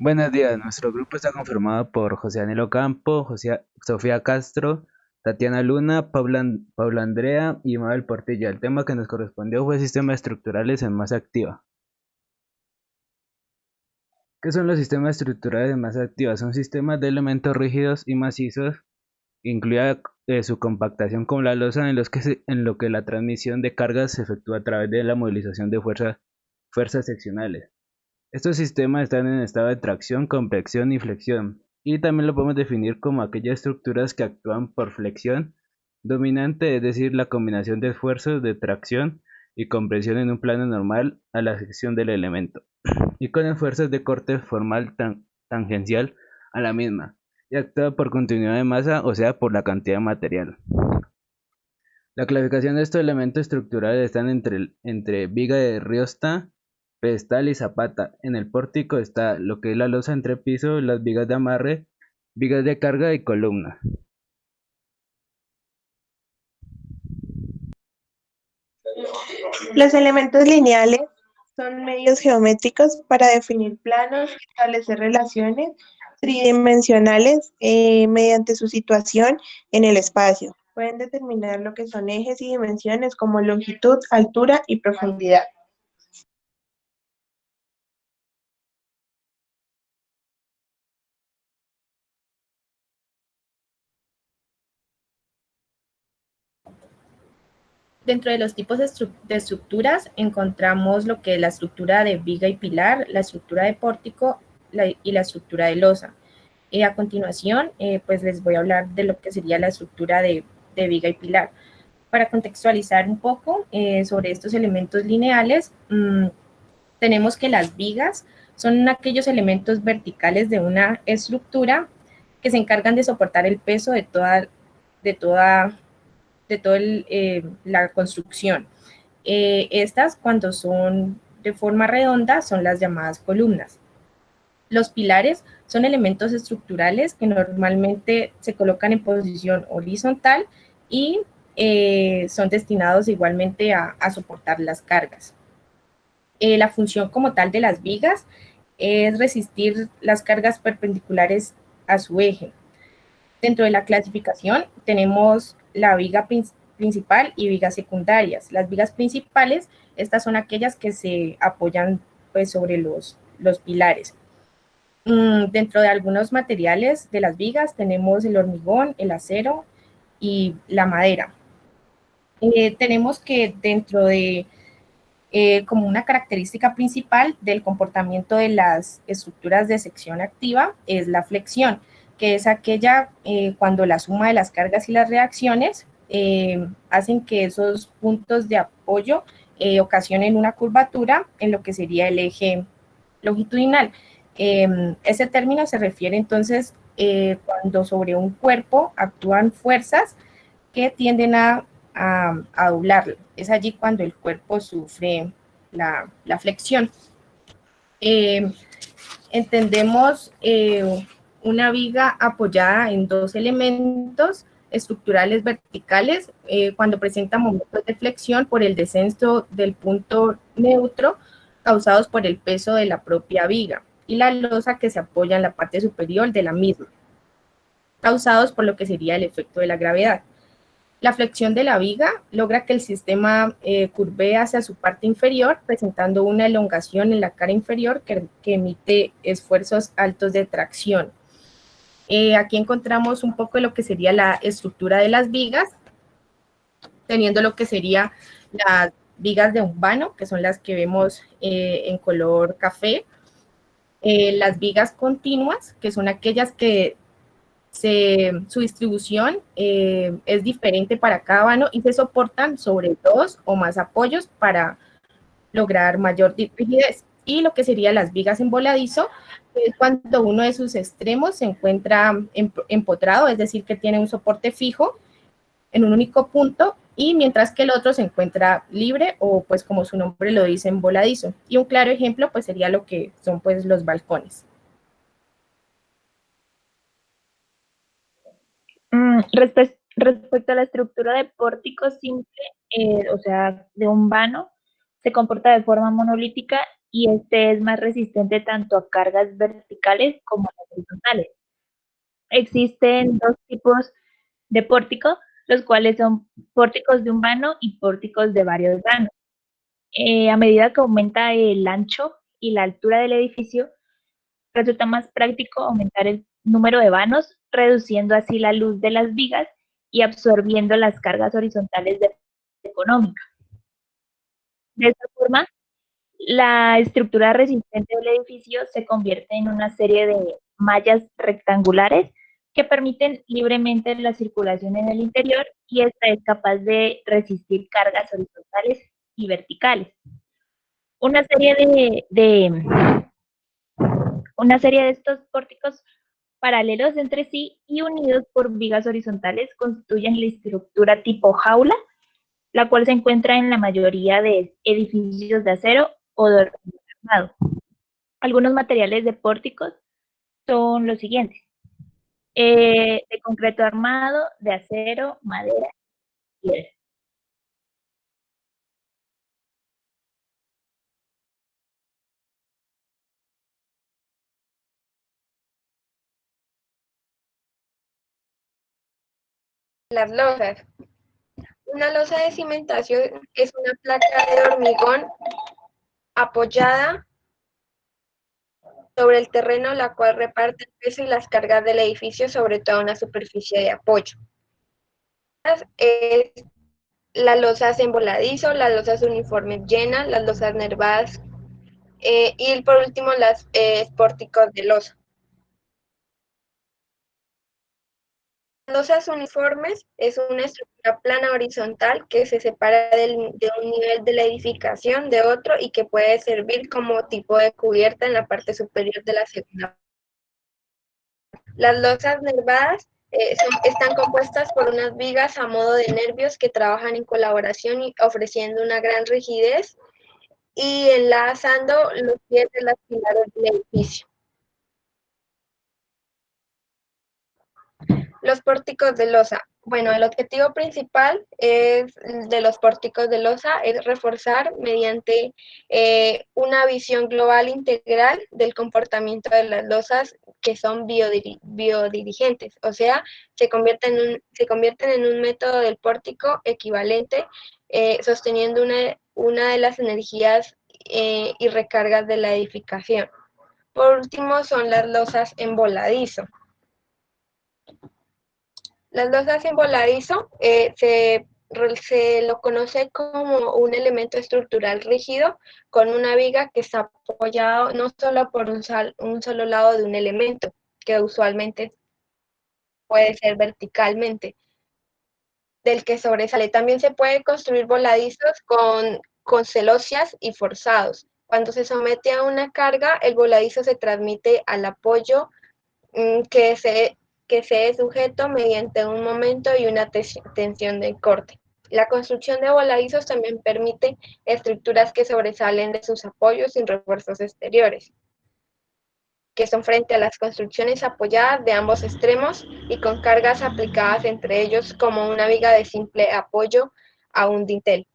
Buenos días, nuestro grupo está conformado por José Anelo Campo, Sofía Castro, Tatiana Luna, Paula Andrea y Mabel Portilla. El tema que nos correspondió fue sistemas estructurales en masa activa. ¿Qué son los sistemas estructurales en masa activa? Son sistemas de elementos rígidos y macizos, incluida su compactación con la losa, en lo que la transmisión de cargas se efectúa a través de la movilización de fuerzas seccionales. Estos sistemas están en estado de tracción, compresión y flexión, y también lo podemos definir como aquellas estructuras que actúan por flexión dominante, es decir, la combinación de esfuerzos de tracción y compresión en un plano normal a la sección del elemento, y con esfuerzos de corte formal tangencial a la misma, y actúa por continuidad de masa, o sea, por la cantidad de material. La clasificación de estos elementos estructurales están entre viga de riosta, pedestal y zapata. En el pórtico está lo que es la losa entrepiso, las vigas de amarre, vigas de carga y columna. Los elementos lineales son medios geométricos para definir planos y establecer relaciones tridimensionales mediante su situación en el espacio. Pueden determinar lo que son ejes y dimensiones como longitud, altura y profundidad. Dentro de los tipos de estructuras encontramos lo que es la estructura de viga y pilar, la estructura de pórtico y la estructura de losa. A continuación, pues les voy a hablar de lo que sería la estructura de viga y pilar. Para contextualizar un poco sobre estos elementos lineales, tenemos que las vigas son aquellos elementos verticales de una estructura que se encargan de soportar el peso de toda la construcción. Estas, cuando son de forma redonda, son las llamadas columnas. Los pilares son elementos estructurales que normalmente se colocan en posición horizontal y son destinados igualmente a soportar las cargas. La función como tal de las vigas es resistir las cargas perpendiculares a su eje. Dentro de la clasificación tenemos la viga principal y vigas secundarias. Las vigas principales, estas son aquellas que se apoyan pues, sobre los pilares. Dentro de algunos materiales de las vigas tenemos el hormigón, el acero y la madera. Tenemos que dentro de como una característica principal del comportamiento de las estructuras de sección activa es la flexión, que es aquella cuando la suma de las cargas y las reacciones hacen que esos puntos de apoyo ocasionen una curvatura en lo que sería el eje longitudinal. Ese término se refiere entonces cuando sobre un cuerpo actúan fuerzas que tienden a doblarlo. Es allí cuando el cuerpo sufre la flexión. Eh, Entendemos una viga apoyada en dos elementos estructurales verticales cuando presenta momentos de flexión por el descenso del punto neutro causados por el peso de la propia viga y la losa que se apoya en la parte superior de la misma, causados por lo que sería el efecto de la gravedad. La flexión de la viga logra que el sistema curvee hacia su parte inferior, presentando una elongación en la cara inferior que emite esfuerzos altos de tracción. Aquí encontramos un poco de lo que sería la estructura de las vigas, teniendo lo que sería las vigas de un vano, que son las que vemos en color café, las vigas continuas, que son aquellas que su distribución es diferente para cada vano y se soportan sobre dos o más apoyos para lograr mayor rigidez. Y lo que serían las vigas en voladizo es cuando uno de sus extremos se encuentra empotrado, es decir, que tiene un soporte fijo en un único punto y mientras que el otro se encuentra libre o pues como su nombre lo dice en voladizo. Y un claro ejemplo pues sería lo que son pues los balcones. Respecto a la estructura de pórtico simple, o sea, de un vano, se comporta de forma monolítica y este es más resistente tanto a cargas verticales como a las horizontales. Existen dos tipos de pórtico, los cuales son pórticos de un vano y pórticos de varios vanos. A medida que aumenta el ancho y la altura del edificio, resulta más práctico aumentar el número de vanos, reduciendo así la luz de las vigas y absorbiendo las cargas horizontales de económica. De esta forma, la estructura resistente del edificio se convierte en una serie de mallas rectangulares que permiten libremente la circulación en el interior y esta es capaz de resistir cargas horizontales y verticales. Una serie una serie de estos pórticos paralelos entre sí y unidos por vigas horizontales constituyen la estructura tipo jaula, la cual se encuentra en la mayoría de edificios de acero o de hormigón armado. Algunos materiales de pórticos son los siguientes: de concreto armado, de acero, madera y piedra. Las losas. Una losa de cimentación es una placa de hormigón apoyada sobre el terreno, la cual reparte el peso y las cargas del edificio sobre toda una superficie de apoyo. Es las losas en voladizo, las losas uniformes llenas, las losas nervadas y por último las pórticos de losa. Las losas uniformes es una estructura plana horizontal que se separa de un nivel de la edificación de otro y que puede servir como tipo de cubierta en la parte superior de la segunda. Las losas nervadas están compuestas por unas vigas a modo de nervios que trabajan en colaboración y ofreciendo una gran rigidez y enlazando los pies de las pilares del edificio. Los pórticos de losa. Bueno, el objetivo principal de los pórticos de losa es reforzar mediante una visión global integral del comportamiento de las losas que son biodirigentes, o sea, se convierten en un método del pórtico equivalente, sosteniendo una de las energías y recargas de la edificación. Por último, son las losas en voladizo. Las losas en voladizo se lo conoce como un elemento estructural rígido con una viga que está apoyado no solo por un solo lado de un elemento, que usualmente puede ser verticalmente, del que sobresale. También se puede construir voladizos con celosias y forzados. Cuando se somete a una carga, el voladizo se transmite al apoyo que se es sujeto mediante un momento y una tensión de corte. La construcción de voladizos también permite estructuras que sobresalen de sus apoyos sin refuerzos exteriores, que son frente a las construcciones apoyadas de ambos extremos y con cargas aplicadas entre ellos como una viga de simple apoyo a un dintel.